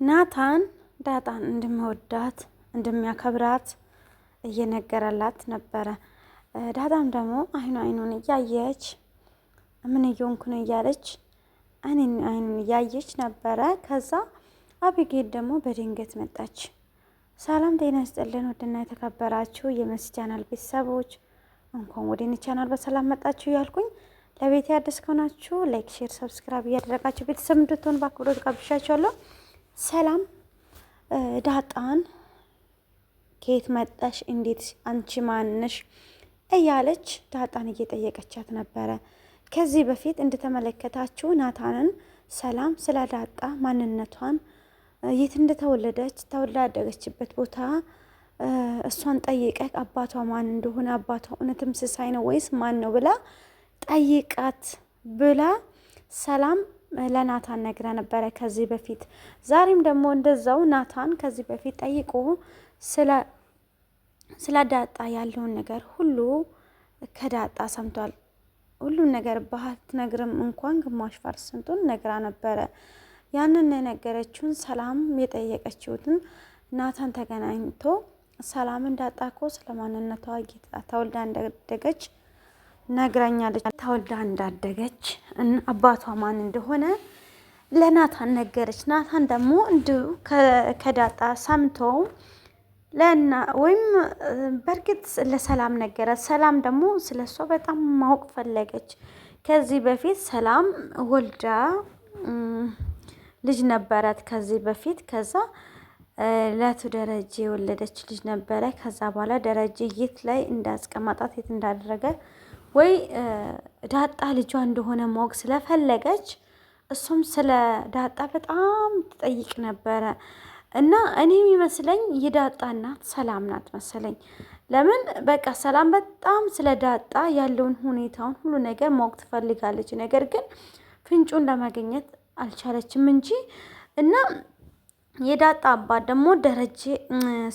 ናታን ዳጣን እንደሚወዳት እንደሚያከብራት እየነገረላት ነበረ። ዳጣም ደግሞ አይኑን እያየች ምን እየሆንኩ ነው እያለች አይኑን እያየች ነበረ። ከዛ አቢጌል ደግሞ በድንገት መጣች። ሰላም ጤና ይስጥልን ውድና የተከበራችሁ የመሲ ቻናል ቤተሰቦች እንኳን ወደ እኔ ቻናል በሰላም መጣችሁ እያልኩኝ ለቤት አዲስ ከሆናችሁ ላይክ፣ ሼር፣ ሰብስክራይብ እያደረጋችሁ ቤተሰብ እንድትሆኑ በአክብሮት ጋብዣችኋለሁ። ሰላም ዳጣን ከየት መጣሽ? እንዴት አንቺ ማንሽ? እያለች ዳጣን እየጠየቀቻት ነበረ። ከዚህ በፊት እንደተመለከታችሁ ናታንን ሰላም ስለ ዳጣ ማንነቷን፣ የት እንደተወለደች ተወልዳ ያደገችበት ቦታ እሷን ጠይቀህ አባቷ ማን እንደሆነ አባቷ እውነትም ስሳይ ነው ወይስ ማን ነው ብላ ጠይቃት ብላ ሰላም ለናታን ነግራ ነበረ ከዚህ በፊት። ዛሬም ደግሞ እንደዛው ናታን ከዚህ በፊት ጠይቆ ስለ ዳጣ ያለውን ነገር ሁሉ ከዳጣ ሰምቷል። ሁሉን ነገር ባትነግርም እንኳን ግማሽ ፐርሰንቱን ነግራ ነበረ። ያንን የነገረችውን ሰላም የጠየቀችውትን ናታን ተገናኝቶ ሰላምን ዳጣ እኮ ስለማንነቷ ተወልዳ እንዳደገች ነግራኛለች። ተወልዳ እንዳደገች አባቷ ማን እንደሆነ ለናታን ነገረች። ናታን ደግሞ እንዲሁ ከዳጣ ሰምቶ ወይም በእርግጥ ለሰላም ነገረ። ሰላም ደግሞ ስለ እሷ በጣም ማወቅ ፈለገች። ከዚህ በፊት ሰላም ወልዳ ልጅ ነበራት ከዚህ በፊት። ከዛ ለቱ ደረጀ የወለደች ልጅ ነበረ። ከዛ በኋላ ደረጀ የት ላይ እንዳስቀመጣት የት እንዳደረገ ወይ ዳጣ ልጇ እንደሆነ ማወቅ ስለፈለገች እሱም ስለ ዳጣ በጣም ትጠይቅ ነበረ። እና እኔ የሚመስለኝ የዳጣ እናት ሰላም ናት መሰለኝ። ለምን በቃ ሰላም በጣም ስለ ዳጣ ያለውን ሁኔታውን ሁሉ ነገር ማወቅ ትፈልጋለች። ነገር ግን ፍንጩን ለማግኘት አልቻለችም እንጂ እና የዳጣ አባት ደግሞ ደረጀ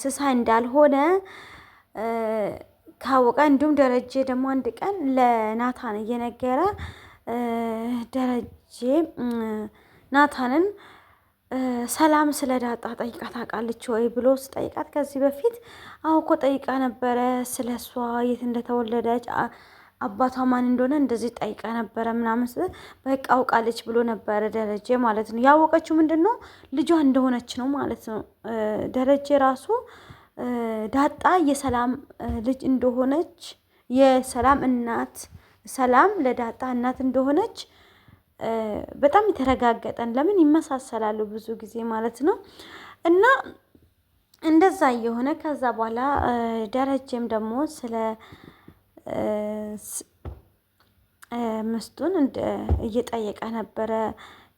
ስሳይ እንዳልሆነ ካወቀ፣ እንዲሁም ደረጀ ደግሞ አንድ ቀን ለናታን እየነገረ ደረጀ ናታንን ሰላም ስለ ዳጣ ጠይቃ ታውቃለች ወይ ብሎ ስጠይቃት ከዚህ በፊት አውቆ ጠይቃ ነበረ። ስለ እሷ የት እንደተወለደች አባቷ ማን እንደሆነ እንደዚህ ጠይቃ ነበረ ምናምን በቃ አውቃለች ብሎ ነበረ ደረጀ ማለት ነው። ያወቀችው ምንድን ነው ልጇ እንደሆነች ነው ማለት ነው። ደረጀ ራሱ ዳጣ የሰላም ልጅ እንደሆነች የሰላም እናት ሰላም ለዳጣ እናት እንደሆነች በጣም የተረጋገጠን። ለምን ይመሳሰላሉ ብዙ ጊዜ ማለት ነው። እና እንደዛ እየሆነ ከዛ በኋላ ደረጀም ደግሞ ስለ ምስቱን እየጠየቀ ነበረ።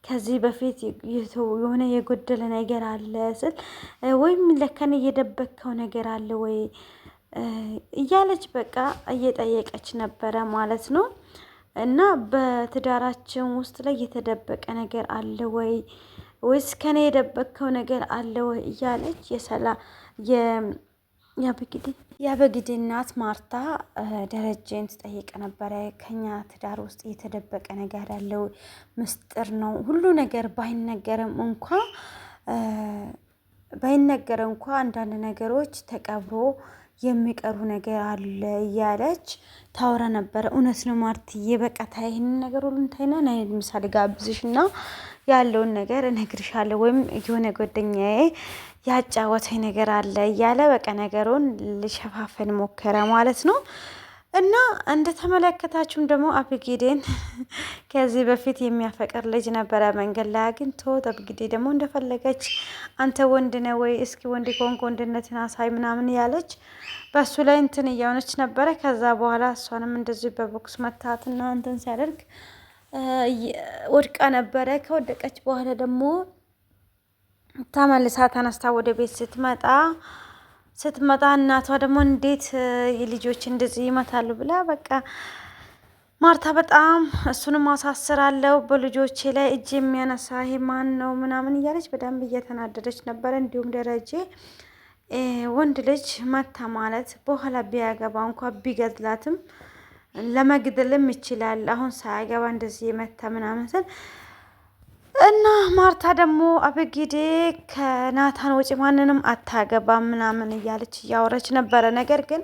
ከዚህ በፊት የሆነ የጎደለ ነገር አለ ስል ወይም ለከን እየደበከው ነገር አለ ወይ እያለች በቃ እየጠየቀች ነበረ ማለት ነው። እና በትዳራችን ውስጥ ላይ የተደበቀ ነገር አለ ወይ ወይስ ከኔ የደበከው ነገር አለ ወይ እያለች የአበግዴ እናት ማርታ ደረጀን ትጠይቅ ነበረ። ከኛ ትዳር ውስጥ የተደበቀ ነገር ያለው ምስጢር ነው፣ ሁሉ ነገር ባይነገር እንኳ አንዳንድ ነገሮች ተቀብሮ የሚቀሩ ነገር አለ እያለች ታወራ ነበረ። እውነት ነው ማርትዬ፣ በቃ ታይ ይሄንን ነገር ሁሉ እንታይና ናይ ምሳሌ ጋብዝሽ እና ያለውን ነገር እነግርሻለሁ፣ ወይም የሆነ ጓደኛዬ ያጫወተኝ ነገር አለ እያለ በቃ ነገሩን ልሸፋፈን ሞከረ ማለት ነው። እና እንደተመለከታችሁም ደግሞ አብጊዴን ከዚህ በፊት የሚያፈቅር ልጅ ነበረ መንገድ ላይ አግኝቶ፣ አብጊዴ ደግሞ እንደፈለገች አንተ ወንድ ነህ ወይ እስኪ ወንድ ከሆንክ ወንድነትን አሳይ ምናምን ያለች በሱ ላይ እንትን እያሆነች ነበረ። ከዛ በኋላ እሷንም እንደዚህ በቦክስ መታትና እንትን ሲያደርግ ወድቃ ነበረ። ከወደቀች በኋላ ደግሞ ተመልሳ ተነስታ ወደ ቤት ስትመጣ እናቷ ደግሞ እንዴት የልጆች እንደዚህ ይመታሉ ብላ በቃ ማርታ በጣም እሱንም አሳስራለሁ በልጆቼ ላይ እጅ የሚያነሳ ይሄ ማን ነው ምናምን እያለች በደንብ እየተናደደች ነበረ። እንዲሁም ደረጀ ወንድ ልጅ መታ ማለት በኋላ ቢያገባ እንኳ ቢገድላትም ለመግደልም ይችላል። አሁን ሳያገባ እንደዚህ የመታ ምናምን ስል እና ማርታ ደግሞ አበጌዴ ከናታን ውጪ ማንንም አታገባም ምናምን እያለች እያወረች ነበረ። ነገር ግን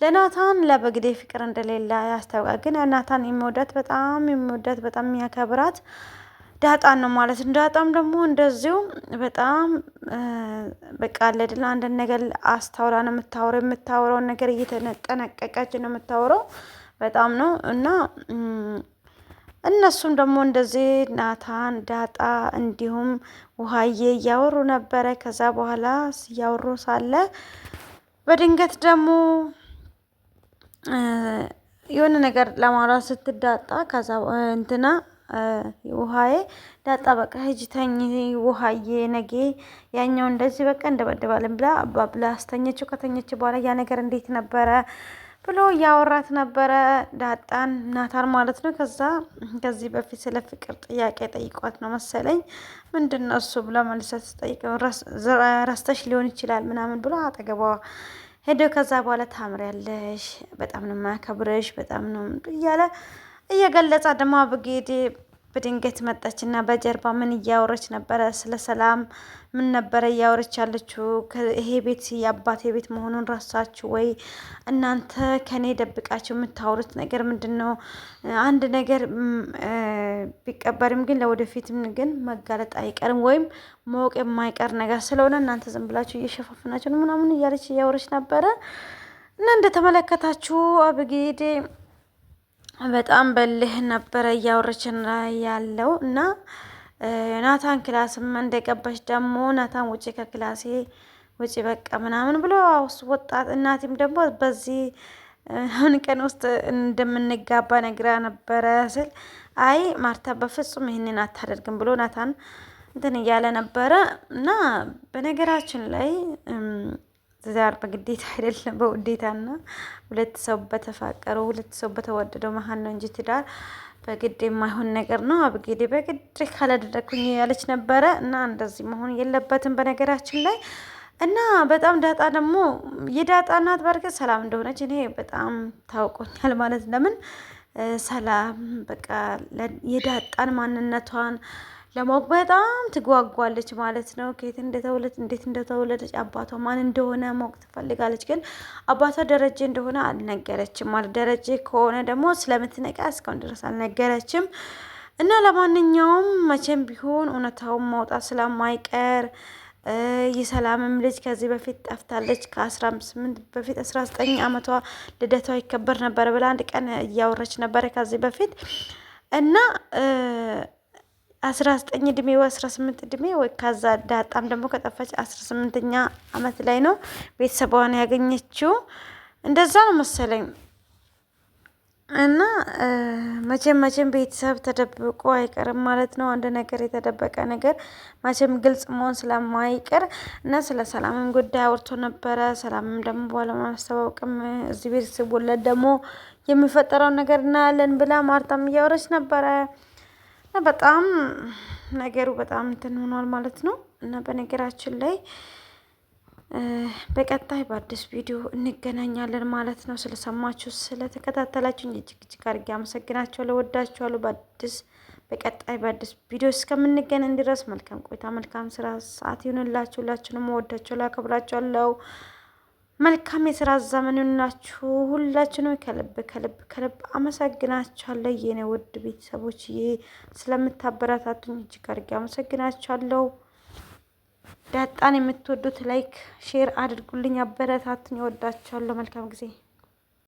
ለናታን ለአበጌዴ ፍቅር እንደሌለ ያስታውቃል። ግን ናታን የሚወዳት በጣም የሚያከብራት ዳጣን ነው ማለት ነው። ዳጣም ደግሞ እንደዚሁ በጣም በቃ አለድላ አንድን ነገር አስታውራ ነው የምታወራውን ነገር እየተጠነቀቀች ነው የምታወራው በጣም ነው። እና እነሱም ደግሞ እንደዚህ ናታን ዳጣ እንዲሁም ውሃዬ እያወሩ ነበረ። ከዛ በኋላ እያወሩ ሳለ በድንገት ደግሞ የሆነ ነገር ለማውራት ስትዳጣ ከዛ እንትና ውሃዬ ዳጣ በቃ ሂጂ ተኝ ውሃዬ ነገ ያኛው እንደዚህ በቃ እንደበደባለን ብላ አስተኘችው። ከተኘች በኋላ ያ ነገር እንዴት ነበረ ብሎ እያወራት ነበረ ዳጣን ናታን ማለት ነው። ከዚህ በፊት ስለ ፍቅር ጥያቄ ጠይቋት ነው መሰለኝ ምንድነው እሱ ብላ መልሳ ስትጠይቀው ረስተሽ ሊሆን ይችላል ምናምን ብሎ አጠገቧ ሄዶ ከዛ በኋላ ታምሪያለሽ፣ በጣም ነው የማያከብረሽ፣ በጣም ነው እያለ እየገለጻ ደግሞ አበጌዴ በድንገት መጣች እና በጀርባ ምን እያወረች ነበረ? ስለ ሰላም ምን ነበረ እያወረች ያለችው? ይሄ ቤት የአባቴ ቤት መሆኑን ረሳችሁ ወይ? እናንተ ከኔ ደብቃችሁ የምታወሩት ነገር ምንድን ነው? አንድ ነገር ቢቀበርም ግን ለወደፊትም ግን መጋለጥ አይቀርም ወይም ማወቅ የማይቀር ነገር ስለሆነ እናንተ ዝም ብላችሁ እየሸፋፍናችሁ ነው ምናምን እያለች እያወረች ነበረ እና እንደተመለከታችሁ አበጌዴ በጣም በልህ ነበረ እያወረችን ያለው እና ናታን ክላስም እንደገባች ደግሞ ናታን ውጭ ከክላሴ ውጭ በቃ ምናምን ብሎ ወጣት። እናቴም ደግሞ በዚህ አሁን ቀን ውስጥ እንደምንጋባ ነግራ ነበረ ስል አይ ማርታ በፍጹም ይህንን አታደርግም ብሎ ናታን እንትን እያለ ነበረ እና በነገራችን ላይ ትዳር በግዴታ አይደለም በውዴታና ሁለት ሰው በተፋቀረው ሁለት ሰው በተወደደው መሀል ነው እንጂ ትዳር በግድ የማይሆን ነገር ነው። አበጌዴ በግድ ካላደረኩኝ ያለች ነበረ እና እንደዚህ መሆን የለበትም በነገራችን ላይ እና በጣም ዳጣ ደግሞ የዳጣ እናት በርግጥ ሰላም እንደሆነች እኔ በጣም ታውቆኛል ማለት ለምን ሰላም በቃ የዳጣን ማንነቷን ለማወቅ በጣም ትጓጓለች ማለት ነው። ከየት እንዴት እንደተወለደች አባቷ ማን እንደሆነ ማወቅ ትፈልጋለች። ግን አባቷ ደረጀ እንደሆነ አልነገረችም ማለት ደረጀ ከሆነ ደግሞ ስለምትነቃ እስካሁን ድረስ አልነገረችም። እና ለማንኛውም መቼም ቢሆን እውነታውን ማውጣት ስለማይቀር የሰላምም ልጅ ከዚህ በፊት ጠፍታለች። ከ18 በፊት 19 ዓመቷ ልደቷ ይከበር ነበር ብላ አንድ ቀን እያወረች ነበረ ከዚህ በፊት እና 19 እድሜ ወይ 18 እድሜ ወይ ከዛ ዳጣም ደግሞ ከጠፋች 18ኛ አመት ላይ ነው ቤተሰቧን ያገኘችው እንደዛ ነው መሰለኝ። እና መቼም ቤተሰብ ተደብቆ አይቀርም ማለት ነው። አንድ ነገር የተደበቀ ነገር መቼም ግልጽ መሆን ስለማይቀር እና ስለ ሰላምም ጉዳይ አውርቶ ነበረ። ሰላምም ደግሞ ባለማስተዋወቅም እዚህ ቤት ሲወለድ ደግሞ የሚፈጠረውን ነገር እናያለን ብላ ማርታም እያወረች ነበረ። በጣም ነገሩ በጣም እንትን ሆኗል ማለት ነው። እና በነገራችን ላይ በቀጣይ በአዲስ ቪዲዮ እንገናኛለን ማለት ነው። ስለሰማችሁ ስለተከታተላችሁኝ እጅግ አድርጌ አመሰግናችኋለሁ፣ እወዳችኋለሁ። በቀጣይ በአዲስ ቪዲዮ እስከምንገናኝ ድረስ መልካም ቆይታ፣ መልካም ስራ ሰዓት ይሁንላችሁ። ሁላችሁንም እወዳችኋለሁ፣ አከብራችኋለሁ። መልካም የስራ ዘመን ይሁንላችሁ። ሁላችንም ከልብ አመሰግናችኋለሁ። የኔ ውድ ቤተሰቦች ስለምታበረታቱኝ እጅግ አድርጌ አመሰግናችኋለሁ። ዳጣን የምትወዱት ላይክ ሼር አድርጉልኝ፣ አበረታቱኝ። እወዳችኋለሁ። መልካም ጊዜ